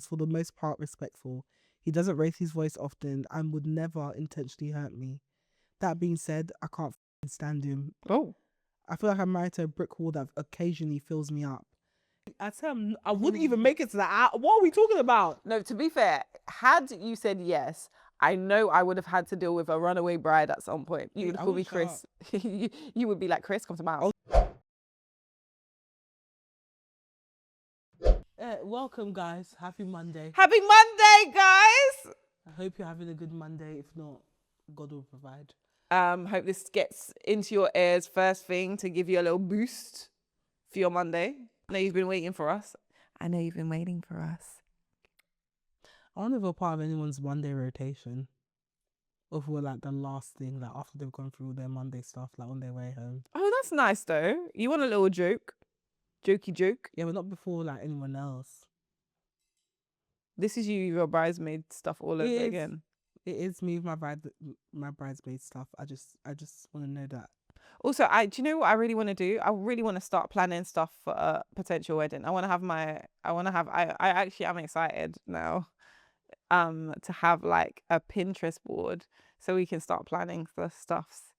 for the most part respectful. He doesn't raise his voice often and would never intentionally hurt me. That being said, I can't stand him. Oh. I feel like I'm married to a brick wall that occasionally fills me up. I wouldn't even make it to that. What are we talking about? No, to be fair, had you said yes, I know I would have had to deal with a runaway bride at some point. You would I call me would shut Chris. You would be like, Chris, come to my house. Welcome, guys. Happy Monday. Happy Monday, guys! I hope you're having a good Monday. If not, God will provide. Hope this gets into your ears first thing to give you a little boost for your Monday. I know you've been waiting for us. I wonder if we're part of anyone's Monday rotation. Or if we're like the last thing, like after they've gone through their Monday stuff, like on their way home. Oh, that's nice though. You want a little joke? Jokey joke? Yeah, but not before like anyone else. This is you, your bridesmaid stuff all over again. It is me with my bridesmaid stuff. I just want to know that. Also, do you know what I really want to do? I really want to start planning stuff for a potential wedding. I actually am excited now to have like a Pinterest board so we can start planning the stuffs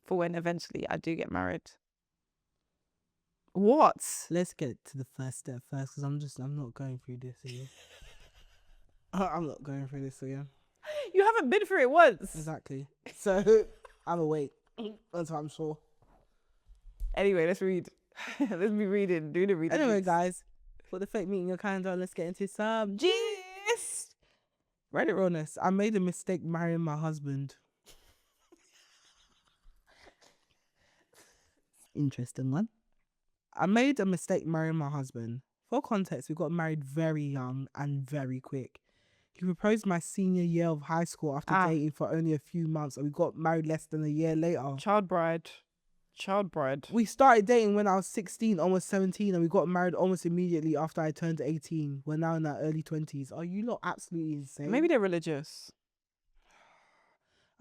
for when eventually I do get married. What? Let's get to the first step first, because I'm not going through this again. I'm not going through this again. You haven't been through it once. Exactly. So I'm awake until I'm sure. Anyway, let's read. Let's be reading. Do the reading. Anyway, guys, put the fake meat in your calendar and let's get into some gist. Reddit Realness. I made a mistake marrying my husband. Interesting one. I made a mistake marrying my husband. For context, we got married very young and very quick. He proposed my senior year of high school after dating for only a few months, and we got married less than a year later. Child bride. We started dating when I was 16, almost 17, and we got married almost immediately after I turned 18. We're now in our early 20s. Are you lot absolutely insane? Maybe they're religious.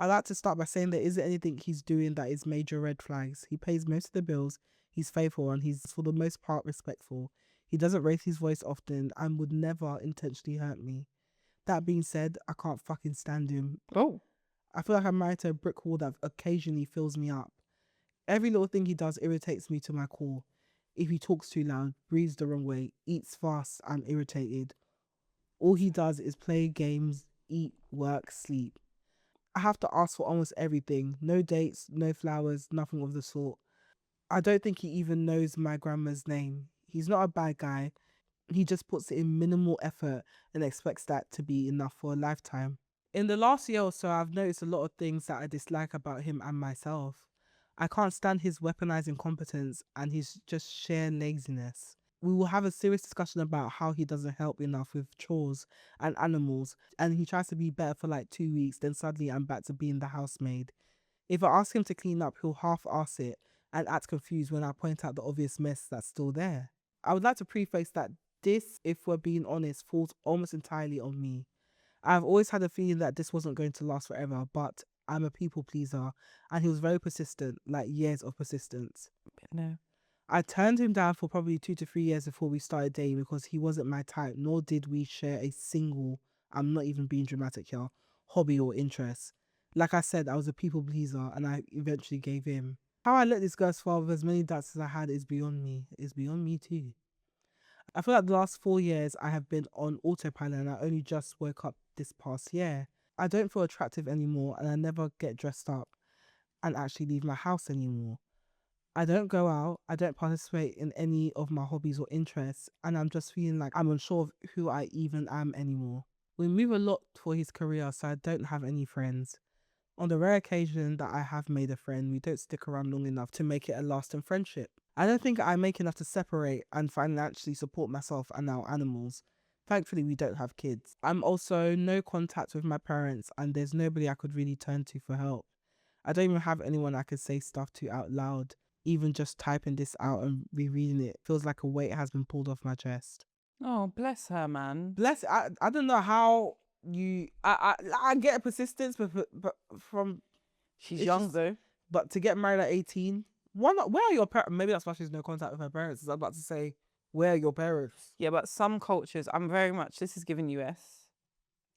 I'd like to start by saying there isn't anything he's doing that is major red flags. He pays most of the bills, he's faithful, and he's for the most part respectful. He doesn't raise his voice often and would never intentionally hurt me. That being said, I can't fucking stand him. Oh. I feel like I'm married to a brick wall that occasionally fills me up. Every little thing he does irritates me to my core. If he talks too loud, breathes the wrong way, eats fast, I'm irritated. All he does is play games, eat, work, sleep. I have to ask for almost everything. No dates, no flowers, nothing of the sort. I don't think he even knows my grandma's name. He's not a bad guy. He just puts in minimal effort and expects that to be enough for a lifetime. In the last year or so, I've noticed a lot of things that I dislike about him and myself. I can't stand his weaponized incompetence and his just sheer laziness. We will have a serious discussion about how he doesn't help enough with chores and animals, and he tries to be better for like 2 weeks, then suddenly I'm back to being the housemaid. If I ask him to clean up, he'll half-ass it and act confused when I point out the obvious mess that's still there. I would like to preface that this, if we're being honest, falls almost entirely on me. I've always had a feeling that this wasn't going to last forever, but I'm a people pleaser, and he was very persistent, like years of persistence. No. I turned him down for probably 2 to 3 years before we started dating because he wasn't my type, nor did we share a single, I'm not even being dramatic here, hobby or interest. Like I said, I was a people pleaser and I eventually gave in. How I let this go as far with as many doubts as I had is beyond me. It's beyond me too. I feel like the last 4 years I have been on autopilot and I only just woke up this past year. I don't feel attractive anymore and I never get dressed up and actually leave my house anymore. I don't go out, I don't participate in any of my hobbies or interests, and I'm just feeling like I'm unsure of who I even am anymore. We move a lot for his career, so I don't have any friends. On the rare occasion that I have made a friend, we don't stick around long enough to make it a lasting friendship. I don't think I make enough to separate and financially support myself and our animals. Thankfully, we don't have kids. I'm also no contact with my parents, and there's nobody I could really turn to for help. I don't even have anyone I could say stuff to out loud. Even just typing this out and rereading it feels like a weight has been pulled off my chest. Oh, bless her, man. Bless. I don't know how you. I get a persistence, but from she's young just, though. But to get married at 18, why not? Where are your parents? Maybe that's why she's no contact with her parents. I was about to say, Where are your parents? Yeah, but some cultures, I'm very much, this is given US.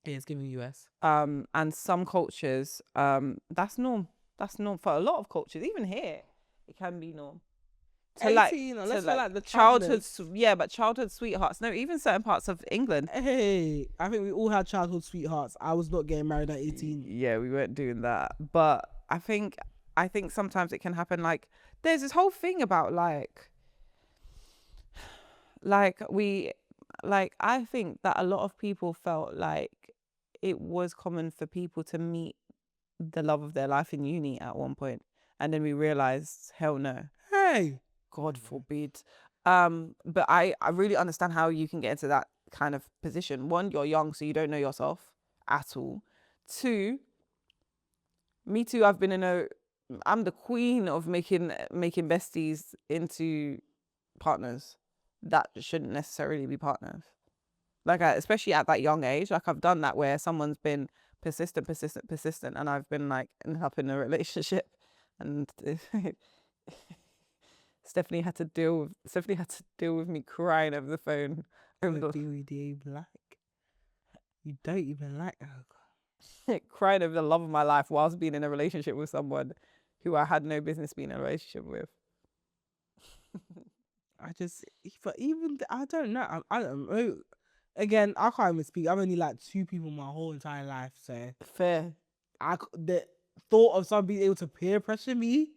Yeah, it's giving US. And some cultures, that's norm. That's norm for a lot of cultures. Even here, it can be norm. 18, unless you're like the childhood, travelers. yeah, but childhood sweethearts. No, even certain parts of England. Hey, I think we all had childhood sweethearts. I was not getting married at 18. Yeah, we weren't doing that. But I think sometimes it can happen. Like, there's this whole thing about I think that a lot of people felt like it was common for people to meet the love of their life in uni at one point, and then we realized, hell no, Hey, God forbid. But I really understand how you can get into that kind of position. One, you're young, so you don't know yourself at all. Two, me too, I'm the queen of making besties into partners that shouldn't necessarily be partners. Like, especially at that young age, like I've done that where someone's been persistent, and I've been like ended up in a relationship, and Stephanie had to deal with me crying over the phone. you don't even like. You don't even like. Oh, Crying over the love of my life whilst being in a relationship with someone who I had no business being in a relationship with. I don't know. I don't know. Again, I can't even speak. I've only liked 2 people my whole entire life, so Fair. the thought of someone being able to peer pressure me,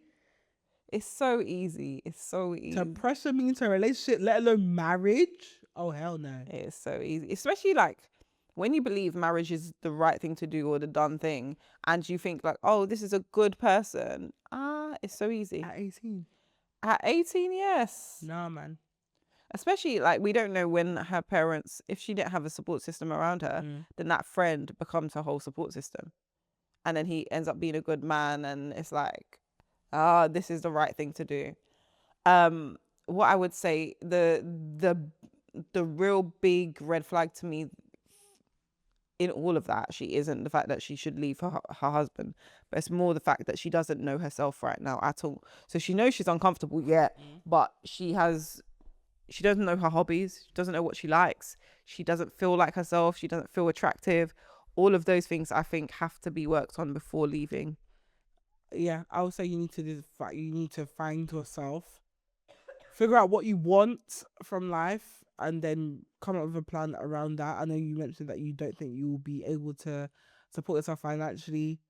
It's so easy. to pressure me into a relationship, let alone marriage. Oh hell no! It's so easy, especially like when you believe marriage is the right thing to do or the done thing, and you think like, oh, this is a good person. It's so easy. At 18, At 18, yes. nah, man. Especially like we don't know when her parents, if she didn't have a support system around her, then that friend becomes her whole support system, and then he ends up being a good man, and it's like, this is the right thing to do. What I would say, the real big red flag to me in all of that actually isn't the fact that she should leave her husband, but it's more the fact that she doesn't know herself right now at all. So she knows she's uncomfortable, but she doesn't know her hobbies, she doesn't know what she likes, she doesn't feel like herself, she doesn't feel attractive. All of those things I think have to be worked on before leaving. Yeah, I would say you need to find yourself, figure out what you want from life, and then come up with a plan around that. I know you mentioned that you don't think you will be able to support yourself financially.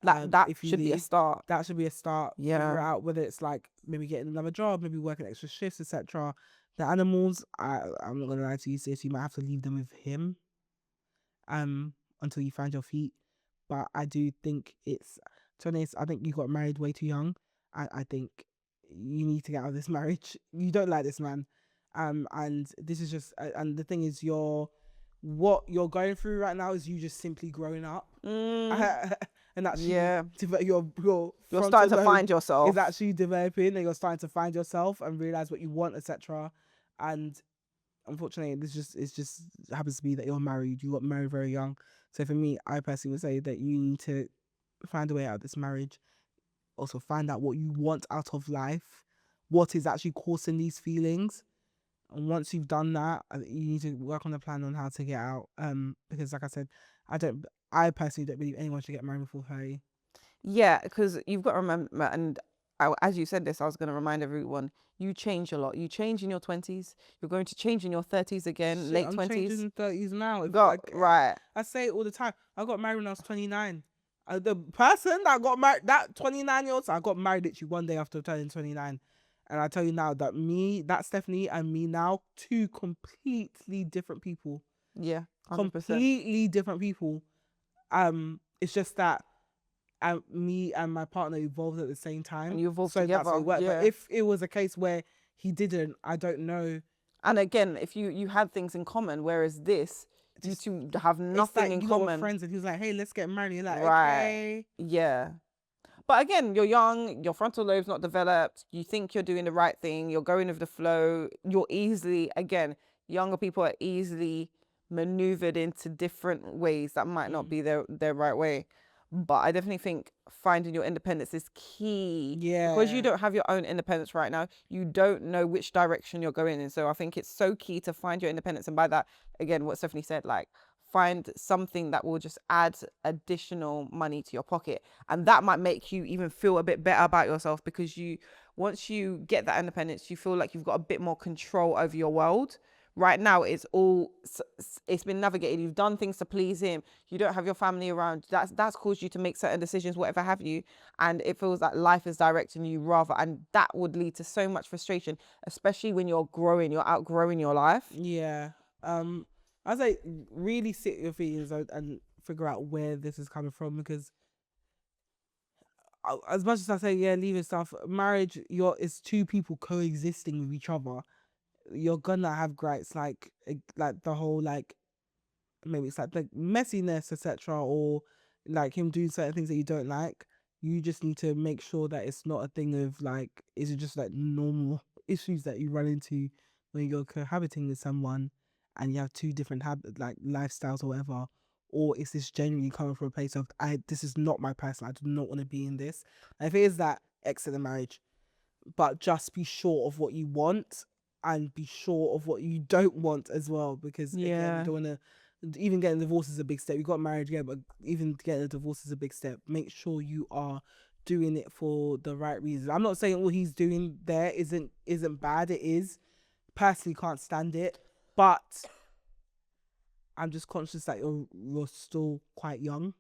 That if you should be a leave. start. That should be a start. Yeah. Figure out whether it's like maybe getting another job, maybe working extra shifts, etc. The animals, I'm not gonna lie to you, sis, you might have to leave them with him until you find your feet. But I do think it's, to be honest, I think you got married way too young. I think you need to get out of this marriage. You don't like this man. And this is just, and the thing is, what you're going through right now is you just simply growing up. And that's Yeah. You're starting to find yourself. Is actually developing, and you're starting to find yourself and realize what you want, etc. And unfortunately, it just happens to be that you're married. You got married very young. So for me, I personally would say that you need to find a way out of this marriage. Also find out what you want out of life, what is actually causing these feelings. And once you've done that, you need to work on a plan on how to get out. Because like I said, I personally don't believe anyone should get married before 30. Yeah, because you've got to remember, and as you said this, I was going to remind everyone, you change a lot. You change in your 20s. You're going to change in your 30s again, late 20s. I'm changing in 30s now. Right. I say it all the time. I got married when I was 29. The person that got married, that 29-year-old, so I got married literally one day after turning 29. And I tell you now that Stephanie and me now, 2 completely different people. Yeah, 100%. Completely different people. It's just that me and my partner evolved at the same time. And you evolved together. That's yeah. But if it was a case where he didn't, I don't know. And again, if you had things in common, whereas this, you two have nothing in common. Friends, and he was like, "Hey, let's get married." You're like, right. Okay. Yeah. But again, you're young, your frontal lobe's not developed, you think you're doing the right thing, you're going with the flow, younger people are easily maneuvered into different ways that might not be their right way. But I definitely think finding your independence is key. Yeah. Because you don't have your own independence right now, you don't know which direction you're going in. So I think it's so key to find your independence. And by that, again, what Stephanie said, like, find something that will just add additional money to your pocket. And that might make you even feel a bit better about yourself, because once you get that independence, you feel like you've got a bit more control over your world. Right now, it's been navigated. You've done things to please him. You don't have your family around. That's caused you to make certain decisions, whatever have you. And it feels like life is directing you rather. And that would lead to so much frustration, especially when you're outgrowing your life. Yeah. I say really sit your feelings and figure out where this is coming from, because as much as I say, yeah, leave it stuff, marriage, it's two people coexisting with each other. You're gonna have gripes, like the whole, like, maybe it's like the messiness, etc., or like him doing certain things that you don't like. You just need to make sure that it's not a thing of like, is it just like normal issues that you run into when you're cohabiting with someone and you have two different like lifestyles or whatever, or is this genuinely coming from a place of, this is not my person, I do not want to be in this. And if it is that, exit the marriage, but just be sure of what you want and be sure of what you don't want as well, because again, you don't want to, even getting a divorce is a big step. You got married, yeah, but even getting a divorce is a big step. Make sure you are doing it for the right reasons. I'm not saying what he's doing there isn't bad. It is. Personally, can't stand it, but I'm just conscious that you're still quite young.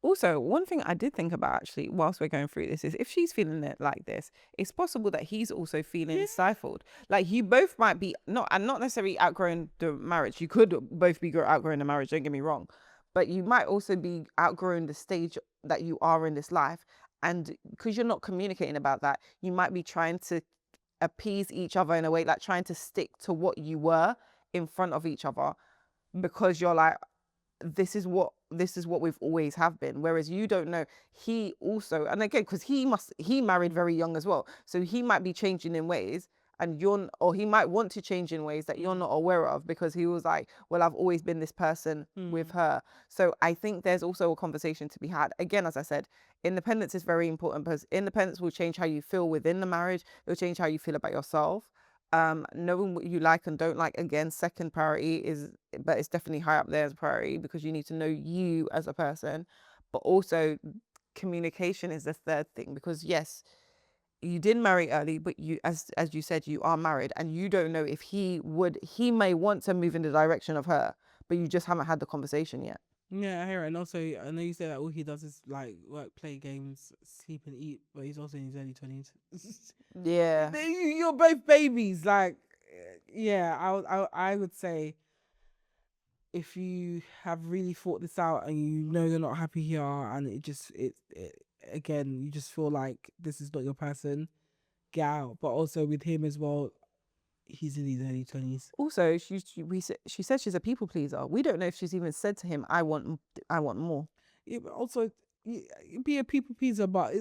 Also, one thing I did think about actually whilst we're going through this is, if she's feeling it like this, it's possible that he's also feeling stifled. Like, you both might be not necessarily outgrowing the marriage. You could both be outgrowing the marriage, don't get me wrong. But you might also be outgrowing the stage that you are in this life. And because you're not communicating about that, you might be trying to appease each other in a way, like trying to stick to what you were in front of each other, because you're like, this is what we've always have been. Whereas you don't know, he also, and again, because he married very young as well, so he might be changing in ways, and or he might want to change in ways that you're not aware of, because he was like, well, I've always been this person with her. So I think there's also a conversation to be had. Again, as I said, independence is very important, because independence will change how you feel within the marriage. It'll change how you feel about yourself. Knowing what you like and don't like, again, second priority but it's definitely high up there as a priority, because you need to know you as a person. But also communication is the third thing, because yes, you did marry early, but you, as you said, you are married, and you don't know if he may want to move in the direction of her, but you just haven't had the conversation yet. Yeah, I hear it. And also, I know you say that all he does is like work, play games, sleep and eat, but he's also in his early 20s. Yeah. You're both babies. Like, yeah, I would say, if you have really thought this out and you know you're not happy here, and again, you just feel like this is not your person, get out. But also with him as well, he's in his early 20s. Also, she said she's a people pleaser. We don't know if she's even said to him, I want more. Yeah, but also, be a people pleaser, but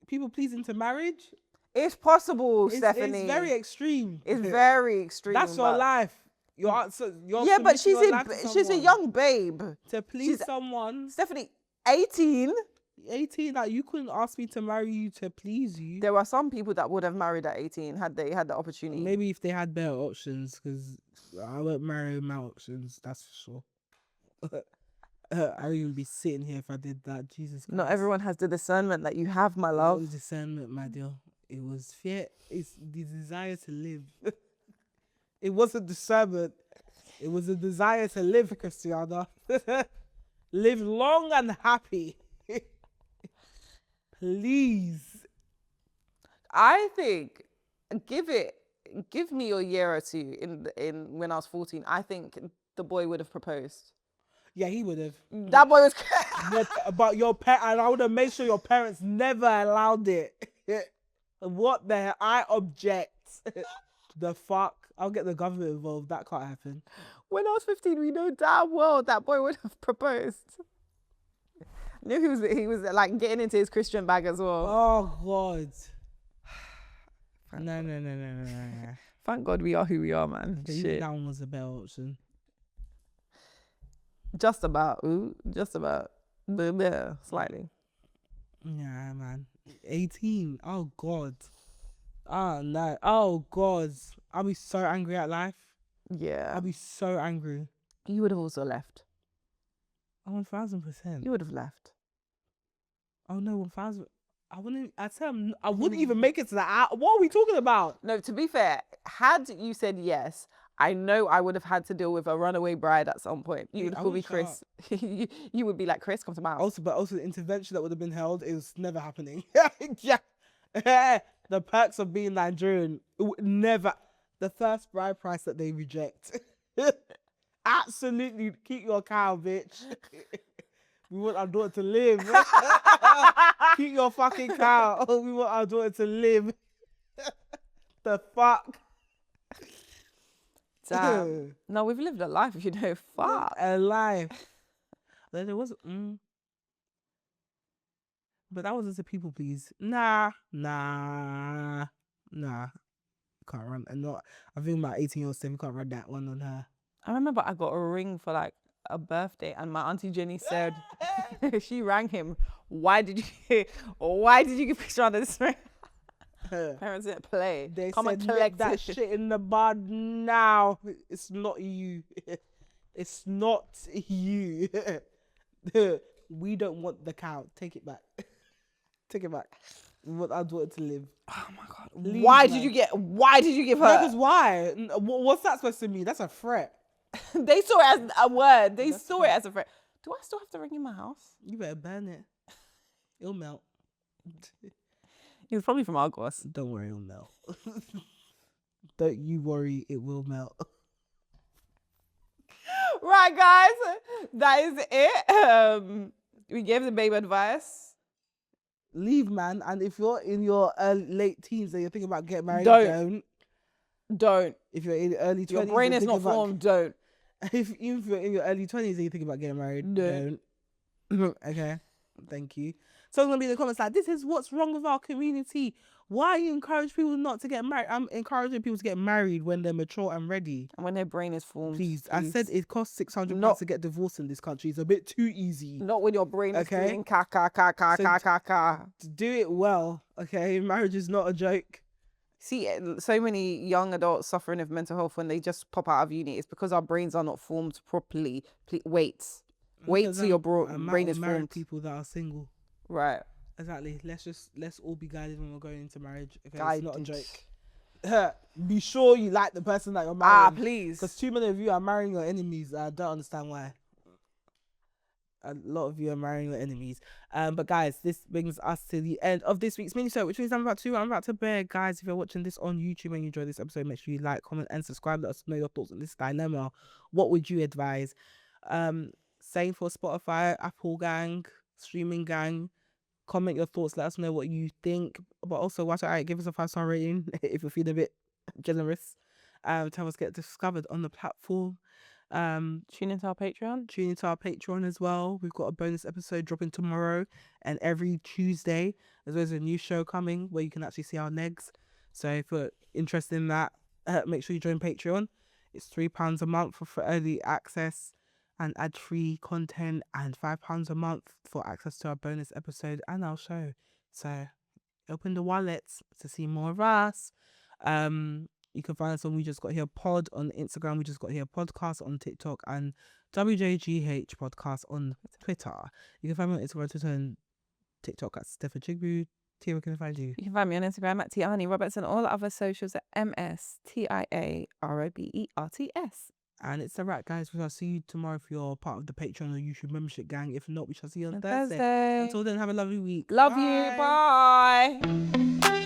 people pleasing to marriage? It's possible, Stephanie. It's very extreme. It's very extreme. That's your life. You're yeah, but she's a young babe. To please someone. Stephanie, 18? 18, like, you couldn't ask me to marry you to please you. There are some people that would have married at 18 had they had the opportunity. Maybe if they had better options, because I won't marry my options, that's for sure. I would even be sitting here if I did that. Jesus Christ. Not everyone has the discernment that you have, my love. It was discernment, my dear. It was fear. It's the desire to live. It wasn't discernment. It was a desire to live, Christiana. Live long and happy. Please. I think give me a year or two in when I was 14. I think the boy would have proposed. Yeah, he would have. That boy was. But your and I would have made sure your parents never allowed it. What the hell? I object. The fuck? I'll get the government involved. That can't happen. When I was 15, we know damn well that boy would have proposed. I knew he was like getting into his Christian bag as well. Oh God. No. Thank God we are who we are, man. Shit. That one was a better option. Just about. Ooh, just about. Slightly. Yeah, man. 18. Oh God. Oh no. Oh God. I'll be so angry at life. Yeah. I'll be so angry. You would have also left. Oh, 1000%. You would have left. Oh no, 1000. I wouldn't. I tell him I wouldn't even make it to that. What are we talking about? No, to be fair, had you said yes, I know I would have had to deal with a runaway bride at some point. You Hey, would I call me would shut Chris. You would be like, Chris, come to my house. Also the intervention that would have been held is never happening. Yeah. The perks of being Nigerian, it would never. The first bride price that they reject. Absolutely, keep your cow, bitch. We want our daughter to live. Keep your fucking cow. We want our daughter to live. The fuck? Damn. No, we've lived a life, you know. Fuck. A life. Then there was but that was just a people please. Nah. Can't run. And not. I think my 18-year-old Steph can't run that one on her. I remember I got a ring for like a birthday, and my auntie Jenny said, she rang him. Why did you give picture on this ring? Parents didn't play. They Come said and collect that it. shit in the bud now. It's not you. It's not you. We don't want the cow. Take it back. Take it back. We want our daughter to live. Oh my God. Leave, Why man. did you give her? Because why? What's that supposed to mean? That's a threat. They saw it as a word. They That's saw it as a threat. Do I still have the ring in my house? You better burn it. It'll melt. It was probably from Argos. Don't worry, it'll melt. Don't you worry, it will melt. Right, guys. That is it. We gave the babe advice. Leave, man. And if you're in your late teens and you're thinking about getting married, Don't. If you're in early 20s, Your brain is not formed. Don't. Even if you're in your early 20s and you think about getting married, don't. Okay, thank you. So it's gonna be in the comments like, this is what's wrong with our community. Why you encourage people not to get married? I'm encouraging people to get married when they're mature and ready. And when their brain is formed. Please. I said it costs £600 to get divorced in this country. It's a bit too easy. Not when your brain is feeling ka. Do it well, okay? Marriage is not a joke. See, so many young adults suffering of mental health when they just pop out of uni. It's because our brains are not formed properly. Wait till your brain is formed. People that are single. Right. Exactly. Let's all be guided when we're going into marriage. Okay, Guided. It's not a joke. Be sure you like the person that you're marrying. Please. Because too many of you are marrying your enemies. I don't understand why. A lot of you are marrying your enemies. But guys, this brings us to the end of this week's mini-show, which means I'm about to bed. Guys, if you're watching this on YouTube and you enjoy this episode, make sure you like, comment, and subscribe. Let us know your thoughts on this dilemma. What would you advise? Same for Spotify, Apple gang, streaming gang. Comment your thoughts. Let us know what you think. But also, watch out. Give us a 5-star rating if you're feeling a bit generous. Tell us get discovered on the platform. Tune into our Patreon. As well. We've got a bonus episode dropping tomorrow, and every Tuesday there's a new show coming where you can actually see our legs. So if you're interested in that, make sure you join Patreon. It's £3 a month for early access and ad-free content, and £5 a month for access to our bonus episode and our show. So open the wallets to see more of us. You can find us on We Just Got Here Pod on Instagram, We Just Got Here Podcast on TikTok, and WJGH Podcast on Twitter. You can find me on Instagram, Twitter, and TikTok at Steph Tia. Where can I find you? You can find me on Instagram at Tia Roberts, and all the other socials at MSTIA ROBERTS. And it's a wrap, guys. We shall see you tomorrow if you're part of the Patreon or YouTube membership gang. If not, we shall see you on Thursday. Until then, have a lovely week. Love you. Bye.